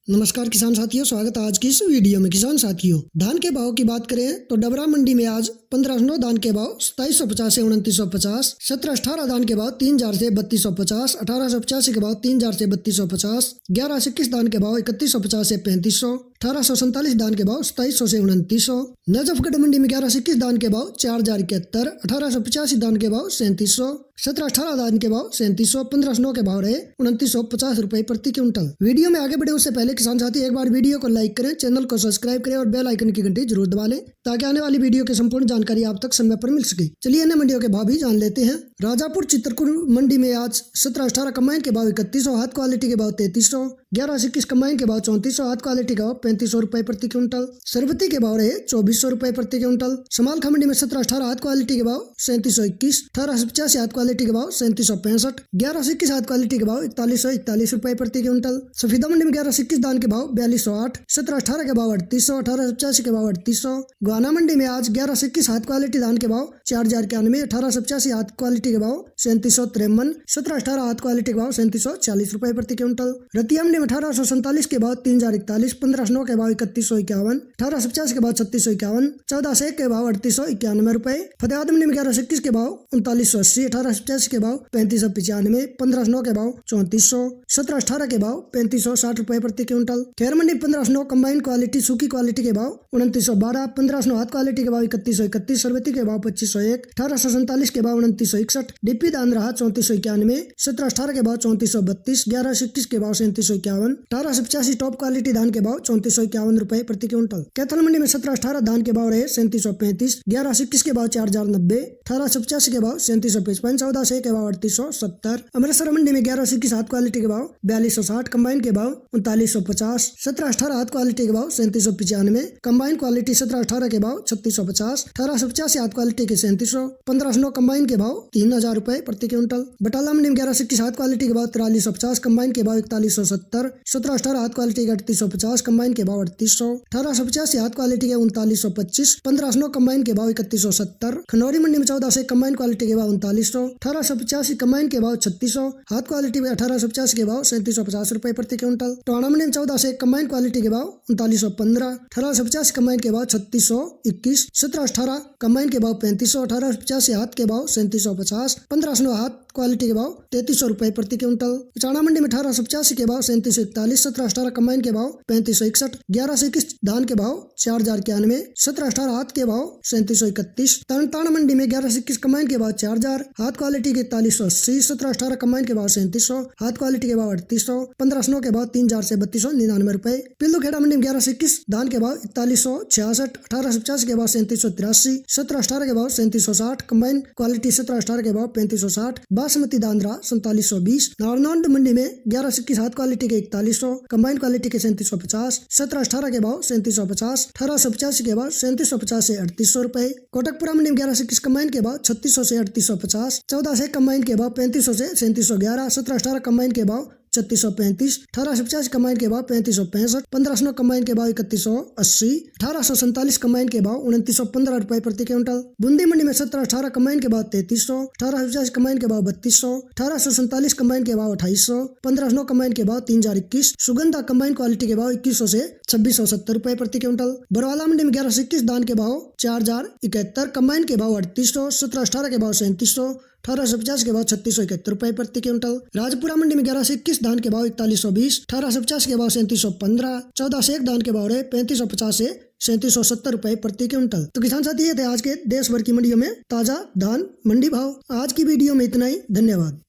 नमस्कार किसान साथियों, स्वागत है आज की इस वीडियो में। किसान साथियों, धान के भाव की बात करें तो डबरा मंडी में आज 1509 धान के भाव 2750 से 2950, 1718 धान के भाव 3000 से 3250, 1885 के भाव 3000 से 3250, 1121 धान के भाव 3150 से 3500, 1847 धान के भाव 2700 से 2900, नजफगढ़ मंडी में 1121 धान के भाव 4071, 1885 धान के भाव 3700, 1718 धान के भाव 3700, 1509 के भाव रहे 2950 रुपए प्रति क्विंटल। वीडियो में आगे बढ़े उससे पहले किसान साथी एक बार वीडियो को लाइक करें, चैनल को सब्सक्राइब करें और बेल आइकन की घंटी जरूर दबा लें ताकि आने वाली वीडियो की संपूर्ण जानकारी आप तक समय पर मिल सके। चलिए अन्य मंडियों के भाव भी जान लेते हैं। राजापुर चित्रकूट मंडी में आज 1718 कंबाइन के भाव 3100, हाथ क्वालिटी के भाव 3300, 1121 कंबाइन के भाव 3400, हाथ क्वालिटी का भाव 3500 रुपए प्रति क्विंटल। सरबती के भाव रहे 2400 रुपए प्रति क्विंटल। समालखा मंडी में 1718 हाथ क्वालिटी के भाव 3721, 1885 हाथ क्वालिटी के भाव 3765, 1121 हाथ क्वालिटी के भाव 4141 रुपए प्रति क्विंटल। सफेदा मंडी में 1121 धान के भाव 4208, 1718 के भाव 3800, 1885 के भाव 3800। गोहाना मंडी में आज 1121 हाथ क्वालिटी धान के भाव 4091, 1885 हाथ क्वालिटी के भाव 3753, 1718 हाथ क्वालिटी के भाव 3740 रुपए प्रति क्विंटल। रतिया मंडी में 1847 के भाव 3041, 1509 के भाव 3151, 1850 के भाव 3651, 1401 के भाव 3891 रुपए। फतेहाबाद मंडी में 1121 के भाव 3980, 1885 के भाव 3595, 1509 के भाव 3400, 1718 के भाव 3560 रुपए प्रति क्विंटल। खैर मंडी 1509 कंबाइन क्वालिटी सूखी क्वालिटी के भाव 2912, 1509 हाथ क्वालिटी के भाव 3131, सरबती के भाव 2501, 1847 के भाव 2961, डीपी धान रहा 3491, 1718 के भाव 3432, 1121 के भाव 3751, 1885 टॉप क्वालिटी धान के भाव 3451 रुपए प्रति क्विंटल। कैथल मंडी में 1718 धान के भाव रहे 3735, 1121 के भाव 4090, 1885 के भाव 3755, 1401 के भाव 3870। अमृतसर मंडी में 1121 हाथ क्वालिटी के भाव 4260, कंबाइन के भाव 3950, 1718 हाथ क्वालिटी के भाव 3795, कंबाइन क्वालिटी 1718 के भाव 3650, 1885 हाथ क्वालिटी के 3700, 1509 कंबाइन के भाव 3000 रुपए प्रति क्विंटल। बटाला मंडी में 1121 हाथ क्वालिटी के भाव 4350, कंबाइन के भाव 4170, 1718 हाथ क्वालिटी के 3850, कंबाइन के भाव 3800, 1885 हाथ क्वालिटी के 3925, 1509 कंबाइन के भाव 3170। खनौरी मंडी में 14 से कंबाइन क्वालिटी के भाव 3900, 1885 कंबाइन के भाव 3600, हाथ क्वालिटी में 1850 के भाव 3750 रुपए प्रति क्विंटल। टोहाना मंडी में 14 से कंबाइन क्वालिटी के भाव 3915, 1850 कंबाइन के भाव 3621, 1718 कंबाइन के भाव 3500, 1885 हाथ के भाव 3750, 1509 हाथ क्वालिटी के भाव 3300 रुपए प्रति क्विंटल। चाणा मंडी में 1885 के भाव 3741, 1718 कंबाइन के भाव 3561, 1121 धान के भाव 4091, 1718 हाथ के भाव 3731। तरनतारण मंडी में 1121 कंबाइन के भाव 4000, हाथ क्वालिटी के 4180, 1718 कंबाइन के भाव 3700, हाथ क्वालिटी के भाव 3800, 1509 के भाव 3000 से 3299 रुपए। पिल्लूखेड़ा मंडी में 1121 धान के भाव 4166, 1850 के भाव 3783, 1718 के भाव 3760, कंबाइन क्वालिटी 1718 के भाव 3560। बासमती दांद्रा 4720। नारनौंद मंडी में 1121 हाथ क्वालिटी के 4100, कंबाइन क्वालिटी के 3750, 1718 के भाव 3750, 1885 के भाव 3750 से 3800 रुपए। कोटकपुरा मंडी में 1121 कंबाइन के भाव 3600 से 3850, 14 से कंबाइन के भाव 3500 से 3711, 1718 कंबाइन के भाव 3635, 1850 कंबाइन के भाव 3565, 1509 कंबाइन के भाव 3180, 1847 कंबाइन के भाव 2915 रुपए प्रति क्विंटल। बूंदी मंडी में 1718 कंबाइन के भाव 3300, 1850 कंबाइन के भाव 3200, 1847 कंबाइन के भाव 2800, 1509 कंबाइन के भाव 3021, सुगंधा कंबाइन क्वालिटी के भाव 2100 से 2670 रुपए प्रति क्विंटल। बरवाला मंडी में 1121 धान के भाव 4071, कंबाइन के भाव 3800, 1718 के भाव 3700, 1850 के भाव 3671 रुपए प्रति क्विंटल। राजपुरा मंडी में 1121 धान के भाव 4120, 1850 के भाव 3715, 14 से 1 धान के भाव रहे 3550 से 3770 रुपए प्रति क्विंटल। तो किसान साथी ये थे आज के देश भर की मंडियों में ताजा धान मंडी भाव। आज की वीडियो में इतना ही। धन्यवाद।